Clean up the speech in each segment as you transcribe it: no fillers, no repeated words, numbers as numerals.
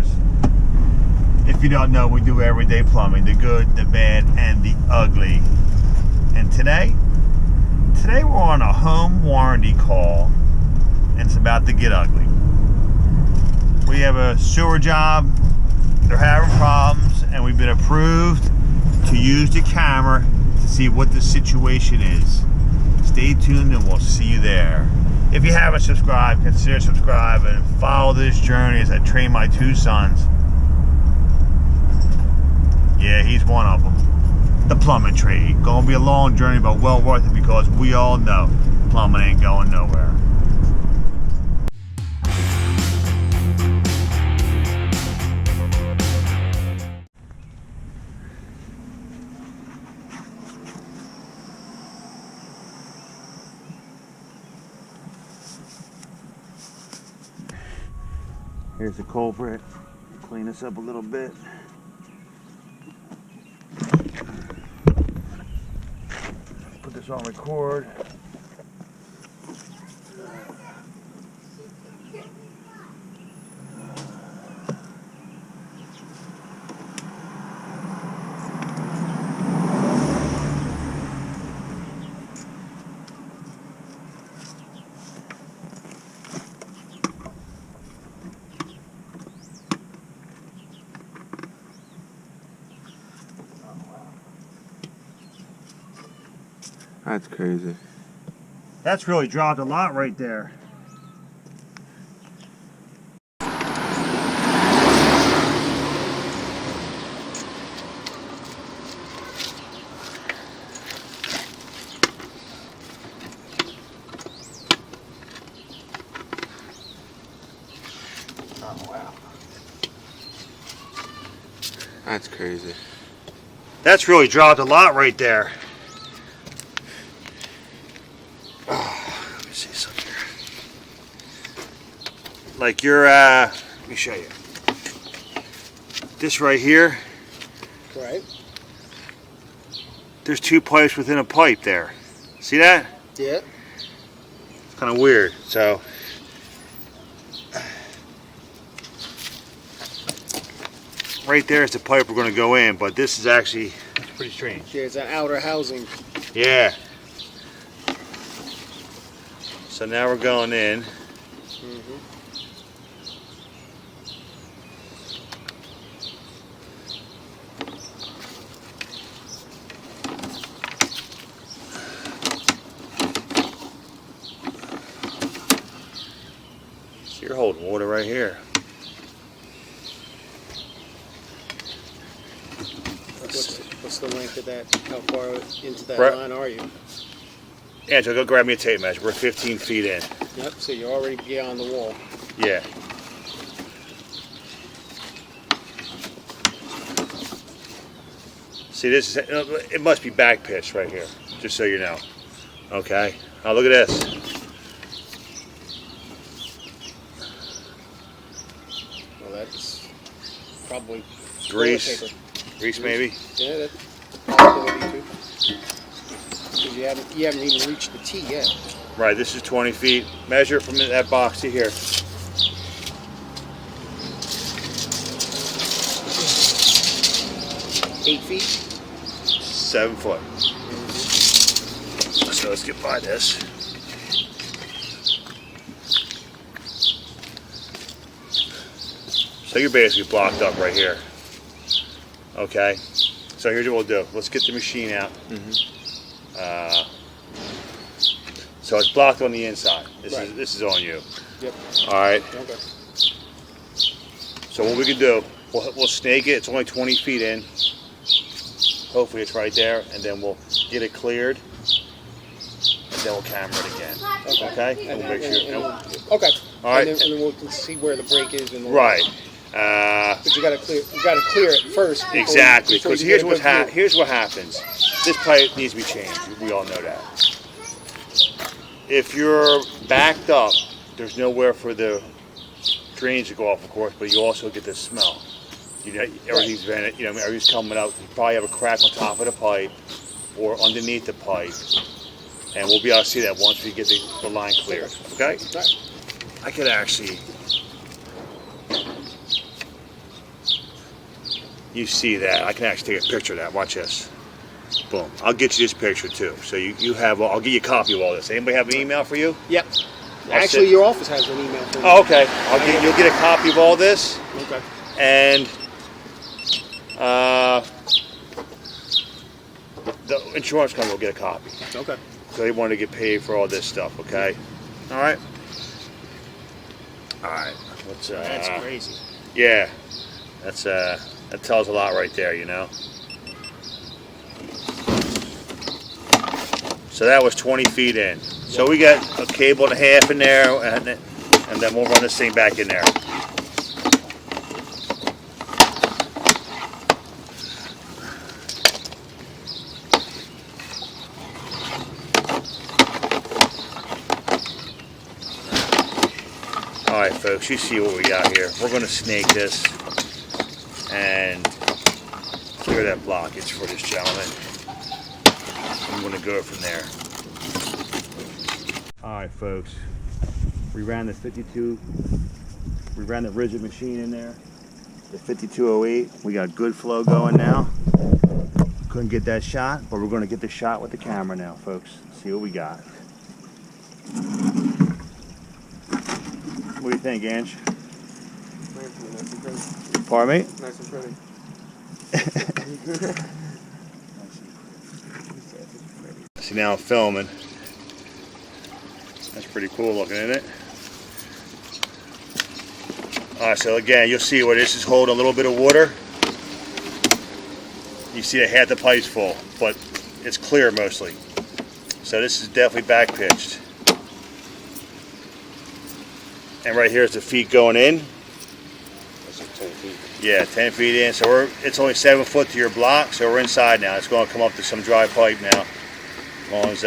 plumbers. If you don't know, we do everyday plumbing, the good, the bad, and the ugly. And today we're on a home warranty call, and it's about to get ugly. We have a sewer job, they're having problems, and we've been approved to use the camera to see what the situation is. Stay tuned and we'll see you there. If you haven't subscribed, consider subscribing and follow this journey as I train my two sons. Yeah, he's one of them. The plumbing trade. Gonna be a long journey, but well worth it because we all know plumbing ain't going nowhere. Here's the culprit. Clean this up a little bit. Put this on record. That's crazy. That's really dropped a lot right there. Oh, wow. That's crazy. That's really dropped a lot right there. Let me see something here. Like your, let me show you. This right here. Right. There's two pipes within a pipe there. See that? Yeah. It's kind of weird. So, right there is the pipe we're going to go in, but this is actually, that's pretty strange. Yeah, it's an outer housing. Yeah. So now we're going in. So you're holding water right here. What's the length of that? How far into that Right. line are you? Angelo, go grab me a tape measure. We're 15 feet in. Yep, so you're already beyond the wall. Yeah. See, this is, it must be back pitch right here, just so you know. Okay. Now look at this. Well, that's probably Grease. toilet paper. Grease maybe? Yeah, that's a possibility too. Because you haven't even reached the T yet. Right, this is 20 feet. Measure from that box to here. 8 feet? 7 foot. So let's get by this. So you're basically blocked up right here. Okay. So here's what we'll do. Let's get the machine out. So it's blocked on the inside. This is on you. Yep. All right. Okay. So what we can do, we'll snake it. It's only 20 feet in. Hopefully it's right there, and then we'll get it cleared, and then we'll camera it again. Okay. And We'll make sure. okay. All right. And then we'll see where the break is. And Right. But you got to clear it first. Exactly. before Because you here's get a good view. here's what happens. This pipe needs to be changed. We all know that. If you're backed up, there's nowhere for the drains to go off, of course, but you also get the smell. You know, everything's vented, you know, everything's coming out. You probably have a crack on top of the pipe or underneath the pipe, and we'll be able to see that once we get the line cleared. Okay? Right. I could actually You see that? I can actually take a picture of that. Watch this. Boom. I'll get you this picture too. So you have. I'll get you a copy of all this. Anybody have an email for you? Yep. Actually, your office has an email for you. Oh, okay. You'll get a copy of all this. Okay. And the insurance company will get a copy. Okay. So they want to get paid for all this stuff. Okay. All right. All right. That's crazy. Yeah. That tells a lot right there, you know. So that was 20 feet in. So we got a cable and a half in there, and then we'll run this thing back in there. All right, folks, you see what we got here. We're going to snake this and clear that blockage for this gentleman. I'm going to go from there. All right, folks. We ran the Ridgid machine in there. The 5208. We got good flow going now. Couldn't get that shot, but we're going to get the shot with the camera now, folks. See what we got. What do you think, Ange? Nice and pretty. Pardon me? Nice and pretty. See, now I'm filming. That's pretty cool looking, isn't it? Alright, so again, you'll see where this is holding a little bit of water. You see that half the pipe's full, but it's clear mostly. So this is definitely back pitched. And right here is the feet going in. That's 10 feet. Yeah, 10 feet in. So it's only 7 foot to your block, so we're inside now. It's going to come up to some dry pipe now. As long as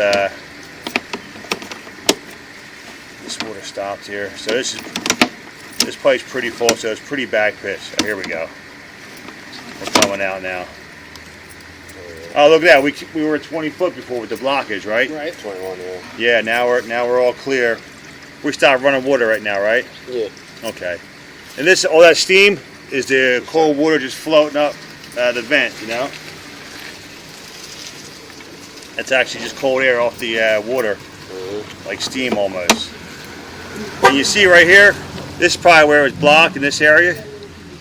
this water stopped here. So this pipe's pretty full, so it's pretty back pitched. Oh, here we go. We're coming out now. Oh, look at that. We were at 20 foot before with the blockage, right? Right. 21, yeah. Yeah, now we're all clear. We stopped running water right now, right? Yeah. Okay. And this, all that steam is the cold water just floating up the vent, you know? It's actually just cold air off the water, like steam almost. And you see right here, this is probably where it's blocked in this area.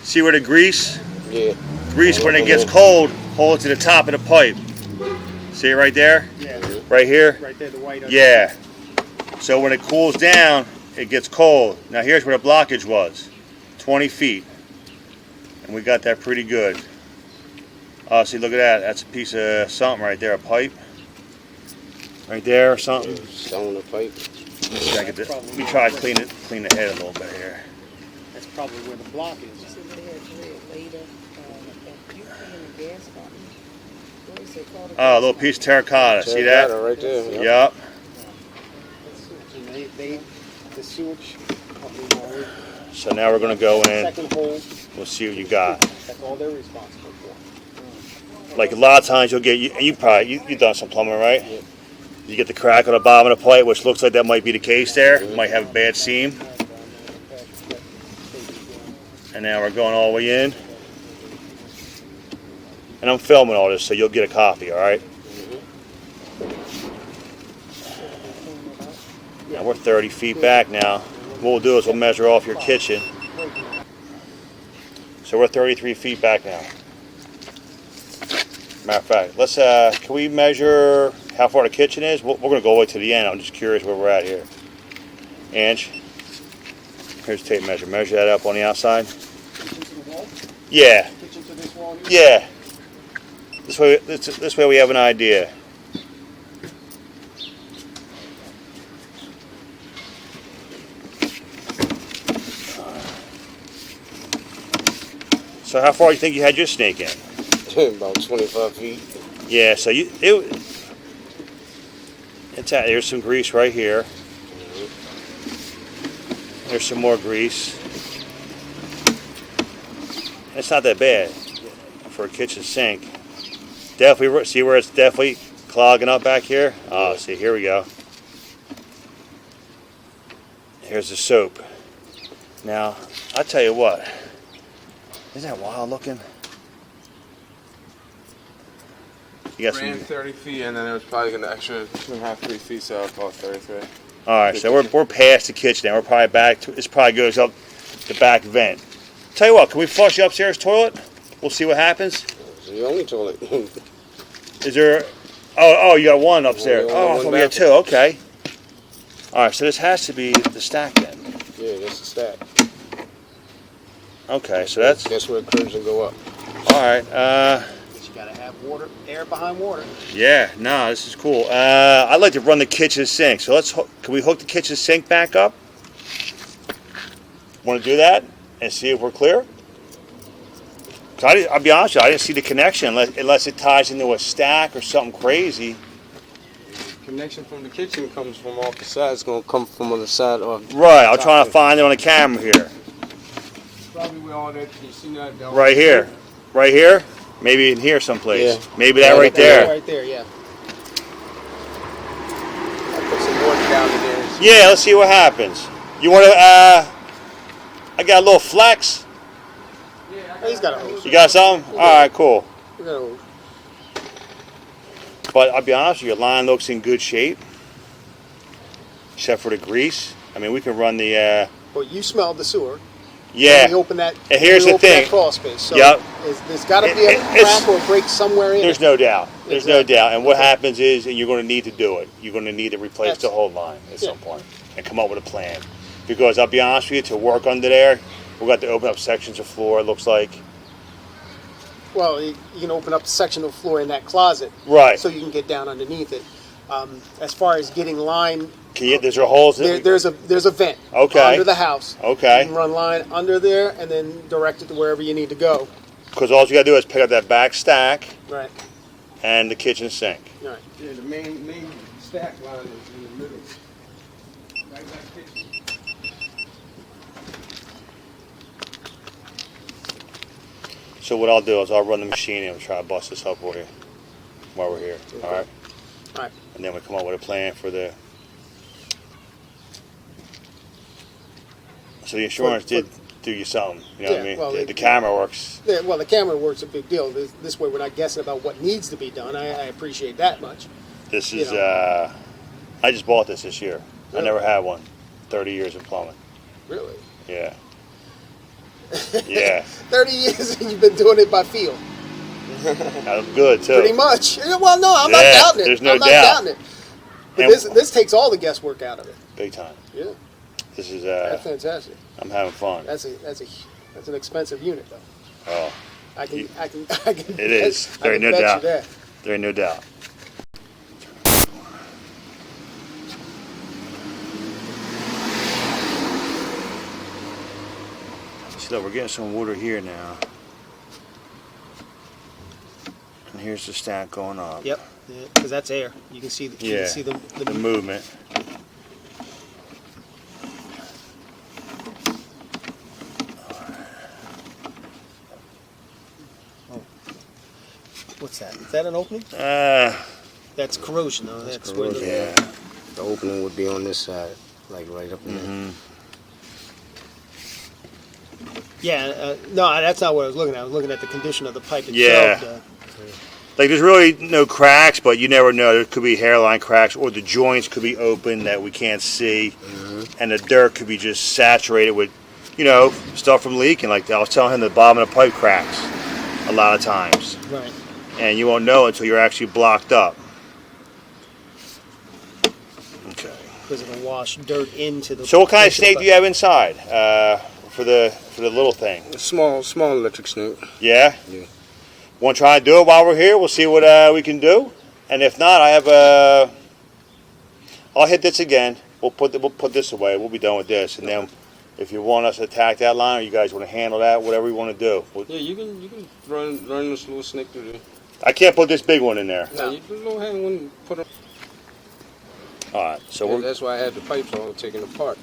See where the grease? Yeah. Grease, when it gets cold, hold it to the top of the pipe. See it right there? Yeah. Right here? Right there, the white. Yeah. So when it cools down, it gets cold. Now here's where the blockage was, 20 feet. And we got that pretty good. Oh, see, look at that. That's a piece of something right there, a pipe. Right there or something. Stone the pipe. Let me try to clean the head a little bit here. That's probably where the block is. See what they had read later. You put in the gas company. What is it called? Oh, a little piece of terracotta. See that? Right there. Yep. The sewage company. So now we're going to go in. Second hole. We'll see what you got. That's all they're responsible for. Like a lot of times you'll get, you've done some plumbing, right? Yeah. You get the crack on the bottom of the pipe, which looks like that might be the case there. It might have a bad seam. And now we're going all the way in. And I'm filming all this, so you'll get a copy, all right? Now we're 30 feet back now. What we'll do is we'll measure off your kitchen. So we're 33 feet back now. Matter of fact, let's, can we measure how far the kitchen is? We're going to go all the way to the end. I'm just curious where we're at here. Ange, here's a tape measure. Measure that up on the outside. Kitchen to the wall? Yeah. Kitchen to this wall? Yeah. This way we have an idea. So how far do you think you had your snake in? About 25 feet. Yeah, so there's some grease right here. There's some more grease. It's not that bad for a kitchen sink. Definitely, see where it's definitely clogging up back here? Oh, see, here we go. Here's the soap. Now, I'll tell you what. Isn't that wild looking? You got Ran some. 30 feet, and then it was probably an extra 2.5, 3 feet, so about 33. All right, so we're past the kitchen now. We're probably back. This probably goes up the back vent. Tell you what, can we flush the upstairs toilet? We'll see what happens. It's the only toilet. Is there? Oh, you got one upstairs. Only Oh, I one thought we had two. Okay. All right, so this has to be the stack then. Yeah, that's the stack. Okay, so that's where it curves and go up. all right. You gotta have water, air behind water. Yeah, no, this is cool. I'd like to run the kitchen sink. So can we hook the kitchen sink back up? Want to do that and see if we're clear? I'll be honest with you, I didn't see the connection unless it ties into a stack or something crazy. Connection from the kitchen comes from off the side. It's gonna come from on the side of. Right, I'm trying to find it on the camera here. Probably with all that, you see that? Right here. Right here? Maybe in here someplace. Yeah. Maybe that right That's there. right there, yeah. I put some water down in there. Yeah, let's see what happens. You want to, I got a little flex. Oh, he's got a hose. You got something? All right, cool. He's got a hose. But I'll be honest with you, your line looks in good shape. Except for the grease. I mean, we can run the, Well, you smelled the sewer. yeah. When we open that, And here's when we the open thing. that crawl space. So Yep. there's got to be a It's- crack or break somewhere in There's it. no doubt. There's no Exactly. doubt. And what Okay. happens is, and you're going to need to do it. You're going to need to replace the That's- whole line at yeah. some point and come up with a plan. Because I'll be honest with you, to work under there, we've got to open up sections of floor, it looks like. Well, you can open up a section of floor in that closet, Right. so you can get down underneath it. As far as getting line, There's there holes in it? there's a vent Okay. under the house. Okay. You can run line under there and then direct it to wherever you need to go. Because all you got to do is pick up that back stack Right. and the kitchen sink. Right. Yeah, the main stack line is in the middle. Right by the kitchen. So what I'll do is I'll run the machine and try to bust this up for you while we're here. Okay. All right? All right. And then we come up with a plan for the... So the insurance did do you something, you know what I Yeah, mean? well, The camera works. Yeah, well, the camera work's a big deal. This way, we're not guessing about what needs to be done. I appreciate that much. This You is, know. I just bought this year. I Really? never had one. 30 years of plumbing. Really. Yeah. Yeah. 30 years and you've been doing it by feel. That was good, too. Pretty much. Yeah, well, no, I'm not Yeah, doubting it. there's no I'm not doubt. doubting it. But And- this takes all the guesswork out of it. Big time. Yeah, This is, that's fantastic. I'm having fun. That's an expensive unit, though. Oh, I can. It is. There ain't no doubt. There ain't no doubt. So we're getting some water here now. And here's the stack going up. Yep, because that's air. You can see. You Yeah, can see the movement. What's that? Is that an opening? Uh, That's corrosion, though. That's where corrosion. the, yeah. The opening would be on this side, like right up there. Mm-hmm. Yeah, no, that's not what I was looking at. I was looking at the condition of the pipe itself. Yeah. Like there's really no cracks, but you never know. There could be hairline cracks, or the joints could be open that we can't see, and the dirt could be just saturated with, you know, stuff from leaking. Like I was telling him, the bottom of the pipe cracks a lot of times, Right. and you won't know until you're actually blocked up. Okay. Because it'll wash dirt into the. So what kind of into the snake do you have inside for the little thing? A small electric snake. Yeah. Yeah. Want to try and do it while we're here? We'll see what we can do. And if not, I have I'll hit this again. We'll put this away. We'll be done with this. And then, if you want us to attack that line, or you guys want to handle that, whatever you want to do. Yeah, you can run this little snake through there. I can't put this big one in there. No, you can go ahead and put it. All right. So That's why I had the pipes all taken apart.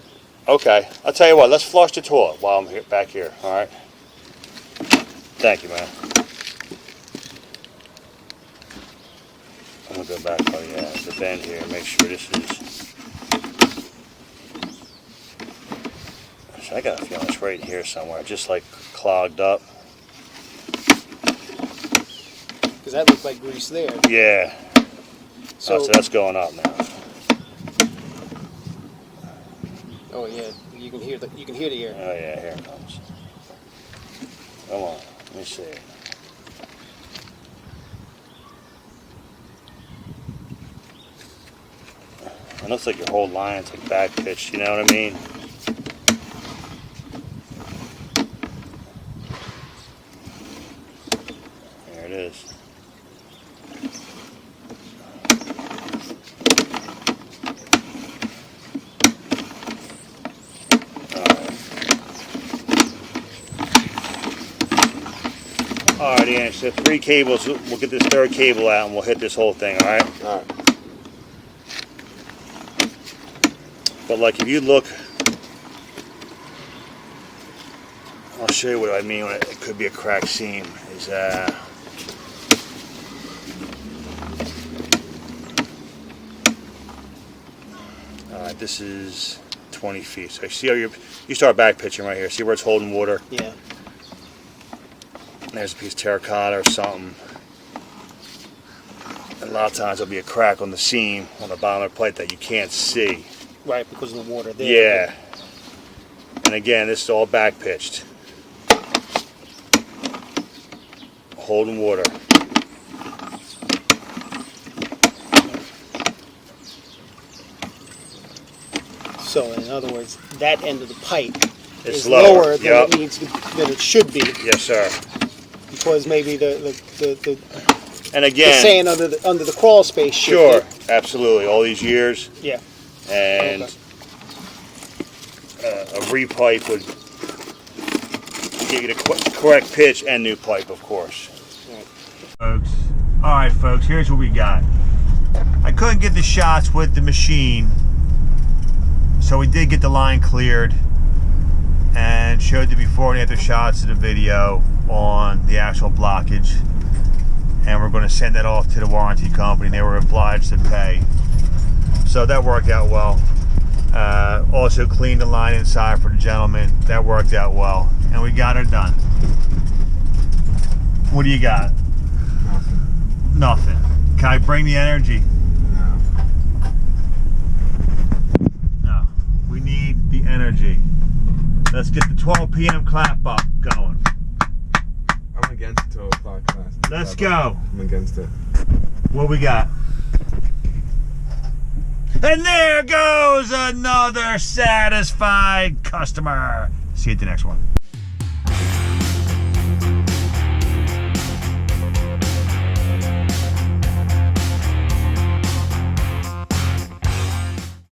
okay. I'll tell you what. Let's flush the toilet while I'm here, back here. All right. Thank you, man. I'm gonna go back. Oh yeah, the bend here. Make sure this is. So I got a feeling it's right here somewhere, just like clogged up. because that looked like grease there. Yeah. So, So that's going up now. oh yeah, you can hear the air. Oh yeah, here it comes. Come on, let me see. It looks like your whole line's like back pitched, you know what I mean? There it is. Alright, Ian, so 3 cables, we'll get this 3rd cable out and we'll hit this whole thing, alright? Alright. But like if you look, I'll show you what I mean when it could be a cracked seam. Is alright, this is 20 feet. So you see how you start back pitching right here. See where it's holding water? Yeah. There's a piece of terracotta or something. And a lot of times there'll be a crack on the seam on the bottom of the plate that you can't see. Right, because of the water there. Yeah. And again, this is all back pitched. Holding water. So in other words, that end of the pipe It's is lower, lower than yep. it needs to, than it should be, Yes, sir. because maybe the And again, sand under the crawl space sure, shifted. absolutely. All these years, Yeah. and a repipe would give you the correct pitch and new pipe, of course. Folks, all right, folks. Here's what we got. I couldn't get the shots with the machine, so we did get the line cleared and showed the before and after shots of the video on the actual blockage. And we're going to send that off to the warranty company. They were obliged to pay, so that worked out well. Also cleaned the line inside for the gentleman. That worked out well, and we got her done. What do you got? Nothing. Can I bring the energy? No. We need the energy. Let's get the 12 p.m. clap up going. I'm against 12 o'clock class. Let's go. I'm against it. What we got? And there goes another satisfied customer. See you at the next one.